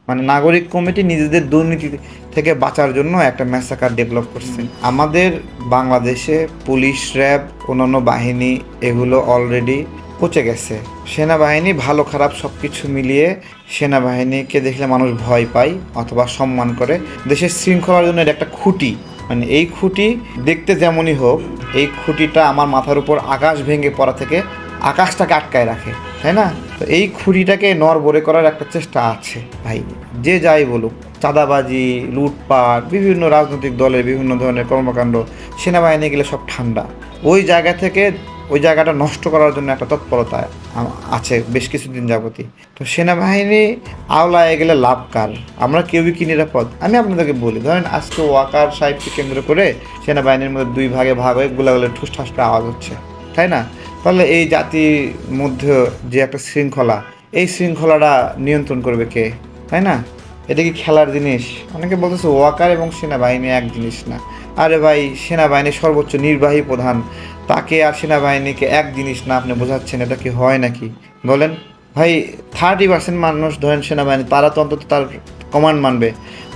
মানে নাগরিক কমিটি নিজেদের দুর্নীতি থেকে বাঁচার জন্য একটা ম্যাসাকার ডেভেলপ করছে। আমাদের বাংলাদেশে পুলিশ, র্যাব, অন্যান্য বাহিনী এগুলো অলরেডি পচে গেছে। সেনাবাহিনী ভালো খারাপ সব কিছু মিলিয়ে সেনাবাহিনীকে দেখলে মানুষ ভয় পায় অথবা সম্মান করে। দেশের শৃঙ্খলার জন্য এটা একটা খুঁটি। মানে এই খুঁটি দেখতে যেমনই হোক, এই খুঁটিটা আমার মাথার উপর আকাশ ভেঙে পড়া থেকে আকাশটাকে আটকায় রাখে, তাই না? তো এই খুঁটিটাকে নড়বড়ে করার একটা চেষ্টা আছে ভাই। যে যাই বলুক, চাঁদাবাজি, লুটপাট, বিভিন্ন রাজনৈতিক দলের বিভিন্ন ধরনের কর্মকাণ্ড, সেনাবাহিনী গেলে সব ঠান্ডা। ওই জায়গা থেকে ওই জায়গাটা নষ্ট করার জন্য একটা তৎপরতা আছে বেশ কিছুদিন যাবতই। তো সেনাবাহিনী আওলায় গেলে লাভ কার? আমরা কেউই কি নিরাপদ? আমি আপনাদেরকে বলি, ধরেন আজকে ওয়াকার সাহেবকে কেন্দ্র করে সেনাবাহিনীর মধ্যে দুই ভাগে ভাগ হয়ে গোলাগুলো ঠুস ঠাস করে আওয়াজ হচ্ছে, তাই না? তাহলে এই জাতির মধ্যে যে একটা শৃঙ্খলা, এই শৃঙ্খলাটা নিয়ন্ত্রণ করবে কে, তাই না? এটা কি খেলার জিনিস? অনেকে বলতেছে ওয়াকার এবং সেনাবাহিনী এক জিনিস না। আরে ভাই, সেনাবাহিনীর সর্বোচ্চ নির্বাহী প্রধান, তাকে আর সেনাবাহিনীকে এক জিনিস না আপনি বোঝাচ্ছেন? এটা কি হয় নাকি বলেন ভাই? 30% মানুষ ধরেন সেনাবাহিনী, তারা তো অন্তত তার কমান্ড মানবে,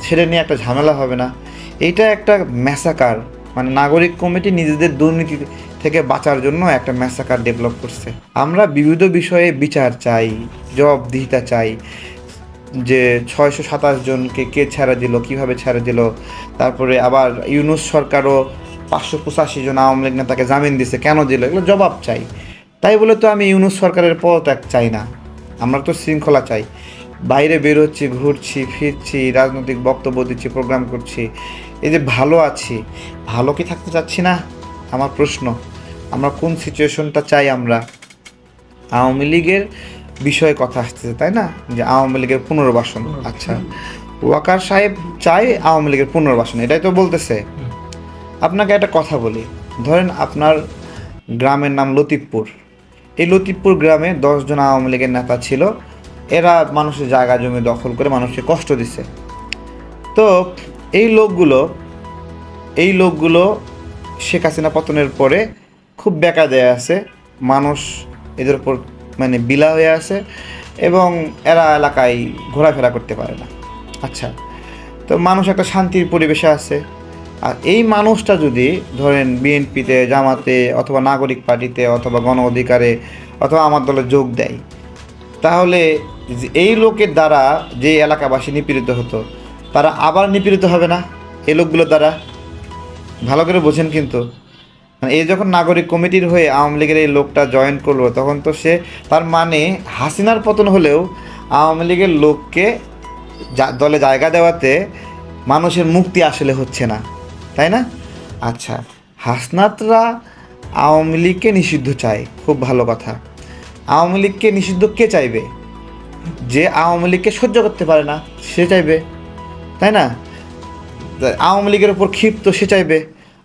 সেটা নিয়ে একটা ঝামেলা হবে না? এইটা একটা ম্যাসাকার। মানে নাগরিক কমিটি নিজেদের দুর্নীতি থেকে বাঁচার জন্য একটা ম্যাসাকার ডেভেলপ করছে। আমরা বিবিধ বিষয়ে বিচার চাই, জবাবদিহিতা চাই, যে 627 জনকে কে ছেড়ে দিল, কিভাবে ছেড়ে দিল। তারপরে আবার ইউনূস সরকারও 585 জন আওয়ামী লীগ নেতাকে জামিন দিছে, কেন দিল? এগুলো জবাব চাই। তাই বলে তো আমি ইউনূস সরকারের পদত্যাগ চাই না। আমরা তো শৃঙ্খলা চাই। বাইরে বেরোচ্ছি, ঘুরছি ফিরছি, রাজনৈতিক বক্তব্য দিচ্ছি, প্রোগ্রাম করছি, এই যে ভালো আছি, ভালো কি থাকতে চাচ্ছি না? আমার প্রশ্ন, আমরা কোন সিচুয়েশনটা চাই? আমরা আওয়ামী লীগের বিষয়ে কথা আসতেছে, তাই না? যে আওয়ামী লীগের পুনর্বাসন। আচ্ছা, ওয়াকার সাহেব চাই আওয়ামী লীগের পুনর্বাসন, এটাই তো বলতেছে। আপনাকে একটা কথা বলি, ধরেন আপনার গ্রামের নাম লতিফপুর। এই লতিফপুর গ্রামে 10 জন আওয়ামী লীগের নেতা ছিল। এরা মানুষের জায়গা জমি দখল করে মানুষকে কষ্ট দিছে। তো এই লোকগুলো শেখ হাসিনা পতনের পরে খুব বেকায়দায় আছে। মানুষ এদের উপর মানে বিলা হয়ে আছে এবং এরা এলাকায় ঘোরাফেরা করতে পারে না। আচ্ছা, তো মানুষ একটা শান্তির পরিবেশে আছে। আর এই মানুষটা যদি ধরেন বিএনপিতে, জামাতে অথবা নাগরিক পার্টিতে অথবা গণ অধিকারে অথবা আমার দলে যোগ দেয়, তাহলে এই লোকের দ্বারা যে এলাকাবাসী নিপীড়িত হতো, তারা আবার নিপীড়িত হবে না এই লোকগুলোর দ্বারা? ভালো করে বোঝেন কিন্তু। মানে এই যখন নাগরিক কমিটির হয়ে আওয়ামী লীগের এই লোকটা জয়েন করলো, তখন তো সে, তার মানে হাসিনার পতন হলেও আওয়ামী লীগের লোককে দলে জায়গা দেওয়াতে মানুষের মুক্তি আসলে হচ্ছে না, তাই না? আচ্ছা, হাসনাতরা আওয়ামী লীগকে নিষিদ্ধ চায়, খুব ভালো কথা। আওয়ামী লীগকে নিষিদ্ধ কে চাইবে? যে আওয়ামী লীগকে সহ্য করতে পারে না সে চাইবে, তাই না? আওয়ামী লীগের উপর ক্ষিপ্ত সে চাইবে,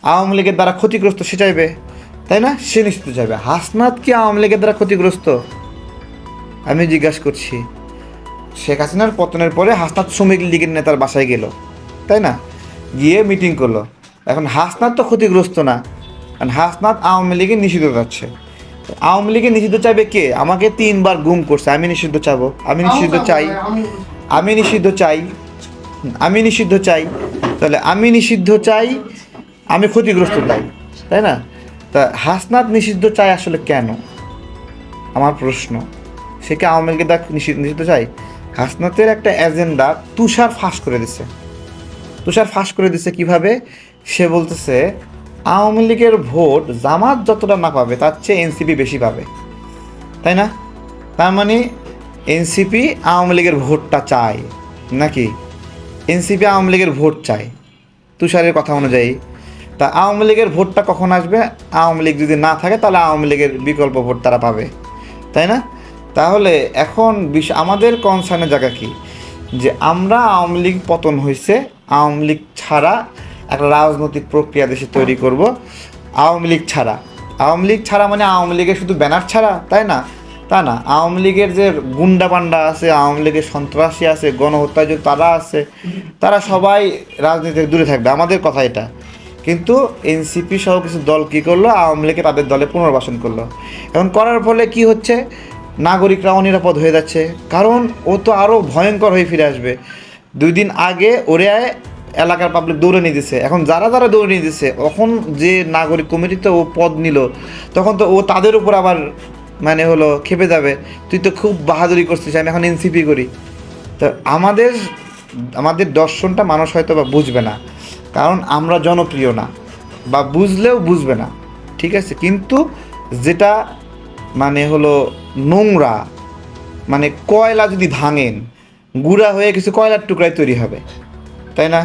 আওয়ামী লীগের দ্বারা ক্ষতিগ্রস্ত সে চাইবে, তাই না? সে নিশ্চিত চাইবে। হাসনাত কি আওয়ামী লীগের দ্বারা ক্ষতিগ্রস্ত? আমি জিজ্ঞাসা করছি। শেখ হাসিনার পতনের পরে হাসনাত শ্রমিক লীগের নেতার বাসায় গেল, তাই না? গিয়ে মিটিং করলো। এখন হাসনাত তো ক্ষতিগ্রস্ত না, কারণ হাসনাত আওয়ামী লীগে নিষিদ্ধ চাচ্ছে। আওয়ামী লীগে নিষিদ্ধ চাইবে কে? আমাকে 3বার গুম করছে, আমি নিষিদ্ধ চাবো? আমি নিষিদ্ধ চাই, আমি নিষিদ্ধ চাই, আমি নিষিদ্ধ চাই। তাহলে আমি নিষিদ্ধ চাই, আমি ক্ষতিগ্রস্ত চাই, তাই না? তা হাসনাত নিষিদ্ধ চাই আসলে কেন? আমার প্রশ্ন, সে কি আওয়ামী লীগের দ্বারা নিষিদ্ধ চাই? হাসনাতের একটা এজেন্ডা তুষার ফাঁস করে দিছে। তুষার ফাঁস করে দিছে কিভাবে? সে বলতেছে আওয়ামী লীগের ভোট জামাত যতটা না পাবে তার চেয়ে এনসিপি বেশি পাবে, তাই না? তার মানে এনসিপি আওয়ামী লীগের ভোটটা চায় নাকি? এনসিপি আওয়ামী লীগের ভোট চায় তুষারের কথা অনুযায়ী। তা আওয়ামী লীগের ভোটটা কখন আসবে? আওয়ামী লীগ যদি না থাকে তাহলে আওয়ামী লীগের বিকল্প ভোট তারা পাবে, তাই না? তাহলে এখন আমাদের কনসার্নের জায়গা কি? যে আমরা আওয়ামী লীগ পতন হয়েছে, আওয়ামী লীগ ছাড়া একটা রাজনৈতিক প্রক্রিয়া দেশে তৈরি করব। আওয়ামী লীগ ছাড়া, আওয়ামী লীগ ছাড়া মানে আওয়ামী লীগের শুধু ব্যানার ছাড়া, তাই না? তা না, আওয়ামী লীগের যে গুন্ডা পান্ডা আছে, আওয়ামী লীগের সন্ত্রাসী আছে, গণহত্যায় যে তারা আছে, তারা সবাই রাজনীতি থেকে দূরে থাকবে, আমাদের কথা এটা। কিন্তু এনসিপি সহ কিছু দল কী করলো? আওয়ামী লীগকে তাদের দলে পুনর্বাসন করলো। এখন করার ফলে কি হচ্ছে? নাগরিকরা অনিরাপদ হয়ে যাচ্ছে, কারণ ও তো আরও ভয়ঙ্কর হয়ে ফিরে আসবে। 2 দিন আগে ওরে এলাকার পাবলিক দৌড়ে নিয়ে দিছে, এখন যারা যারা দৌড়ে নিয়ে দিছে, এখন যে নাগরিক কমিটিতে ও পদ নিল, তখন তো ও তাদের উপর আবার মানে হলো খেপে যাবে, তুই তো খুব বাহাদুরি করছিস, আমি এখন এনসিপি করি। তো আমাদের দর্শনটা মানুষ হয়তো বা বুঝবে না, কারণ আমরা জনপ্রিয় না, বা বুঝলেও বুঝবে না, ঠিক আছে। কিন্তু যেটা মানে হলো নোংরা, মানে কয়লা যদি ভাঙেন, গুঁড়া হয়ে কিছু কয়লার টুকরাই তৈরি হবে, তাই না?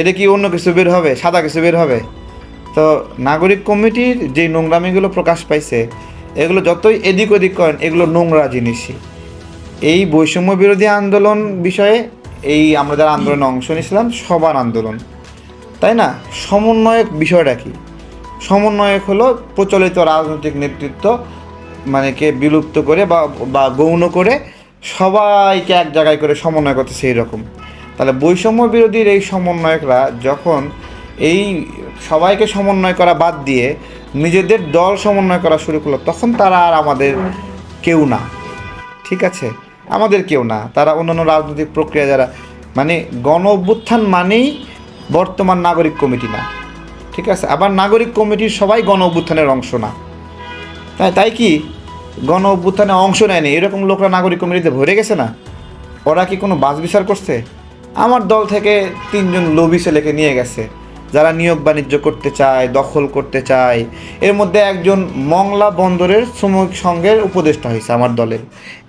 এটা কি অন্য কিছু বের হবে, সাদা কিছু বের হবে? তো নাগরিক কমিটির যে নোংরামিগুলো প্রকাশ পাইছে, এগুলো যতই এদিক ওদিক করেন, এগুলো নোংরা জিনিসই। এই বৈষম্য বিরোধী আন্দোলন বিষয়ে আমরা যারা আন্দোলনে অংশ নিয়েছিলাম, সবার আন্দোলন, তাই না? সমন্বয়ক বিষয়টা কি? সমন্বয়ক হলো প্রচলিত রাজনৈতিক নেতৃত্ব মানে কে বিলুপ্ত করে বা গৌণ করে সবাইকে এক জায়গায় করে সমন্বয় করতে, সেই রকম। তাহলে বৈষম্য বিরোধীর এই সমন্বয়করা যখন এই সবাইকে সমন্বয় করা বাদ দিয়ে নিজেদের দল সমন্বয় করা শুরু করলো, তখন তারা আর আমাদের কেউ না, ঠিক আছে? আমাদের কেউ না, তারা অন্যান্য রাজনৈতিক প্রক্রিয়া যারা, মানে গণ অভ্যুত্থান মানেই বর্তমান নাগরিক কমিটি না, ঠিক আছে? আবার নাগরিক কমিটির সবাই গণ অভ্যুত্থানের অংশ না, তাই কি গণ অভ্যুত্থানে অংশ নেয়নি এরকম লোকরা নাগরিক কমিটিতে ভরে গেছে না? ওরা কি কোনো বাছ বিচার করছে? আমার দল থেকে 3 জন লোভী ছেলেকে নিয়ে গেছে, যারা নিয়োগ বাণিজ্য করতে চায়, দখল করতে চায়। এর মধ্যে একজন মংলা বন্দরের শ্রমিক সংঘের উপদেষ্টা হয়েছে আমার দলের,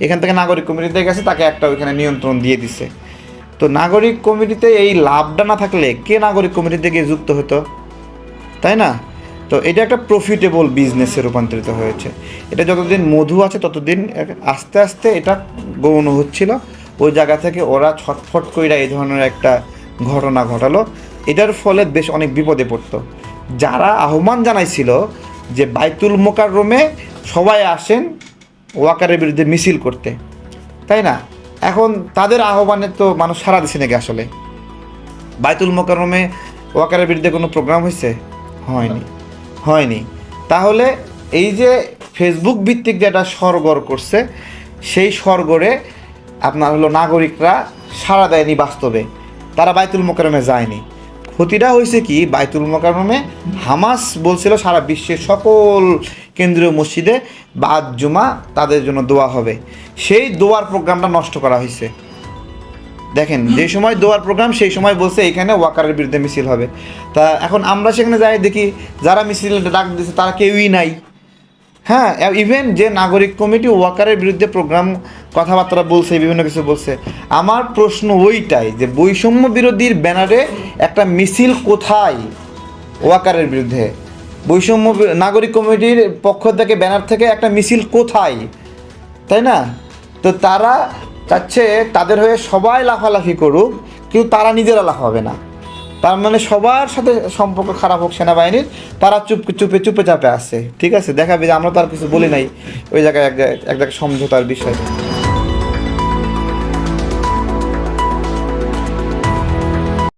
এখান থেকে নাগরিক কমিটিতে গেছে, তাকে একটা ওইখানে নিয়ন্ত্রণ দিয়ে দিছে। তো নাগরিক কমিটিতে এই লাভটা না থাকলে কে নাগরিক কমিটিতে গিয়ে যুক্ত হতো, তাই না? তো এটা একটা প্রফিটেবল বিজনেসে রূপান্তরিত হয়েছে। এটা যতদিন মধু আছে ততদিন আস্তে আস্তে এটা গৌণ হচ্ছিল। ওই জায়গা থেকে ওরা ছটফট কইরা এই ধরনের একটা ঘটনা ঘটালো। এটার ফলে বেশ অনেক বিপদে পড়তো। যারা আহ্বান জানাইছিল যে বাইতুল মোকাররমে সবাই আসেন ওয়াকারের বিরুদ্ধে মিছিল করতে, তাই না? এখন তাদের আহ্বানে তো মানুষ সাড়া দিচ্ছে নাকি? আসলে বাইতুল মোকাররমে ওয়াকারের বিরুদ্ধে কোনো প্রোগ্রাম হয়েছে? হয়নি। তাহলে এই যে ফেসবুক ভিত্তিক যেটা সরগর করছে, সেই সরগরে আপনার হলো নাগরিকরা সাড়া দেয়নি, বাস্তবে তারা বাইতুল মোকাররমে যায়নি। ক্ষতিটা হয়েছে কি, বাইতুল মোকাররমে হামাস বলছিল সারা বিশ্বের সকল কেন্দ্রীয় মসজিদে বাদ জুমা তাদের জন্য দোয়া হবে, সেই দোয়ার প্রোগ্রামটা নষ্ট করা হয়েছে। দেখেন, যে সময় দোয়ার প্রোগ্রাম সেই সময় বলছে এখানে ওয়াকারের বিরুদ্ধে মিছিল হবে। তা এখন আমরা সেখানে যাই দেখি যারা মিছিল ডাক দিচ্ছে তারা কেউই নাই। হ্যাঁ, ইভেন যে নাগরিক কমিটি ওয়াকারের বিরুদ্ধে প্রোগ্রাম কথাবার্তা বলছে, বিভিন্ন কিছু বলছে। আমার প্রশ্ন ওইটাই যে বৈষম্য বিরোধীর ব্যানারে একটা মিছিল কোথায় ওয়াকারের বিরুদ্ধে? বৈষম্য নাগরিক কমিটির পক্ষ থেকে ব্যানার থেকে একটা মিছিল কোথায়, তাই না? তো তারা চাচ্ছে তাদের হয়ে সবাই লাফালাফি করুক, কিন্তু তারা নিজেরা লাফাবে না। তার মানে সবার সাথে সম্পর্ক খারাপ হোক সেনাবাহিনীর, তারা চুপে চাপে আছে, ঠিক আছে? দেখাবে যে আমরা তো আর কিছু বলি নাই, ওই জায়গায় এক জায়গায় সমঝোতার বিষয়।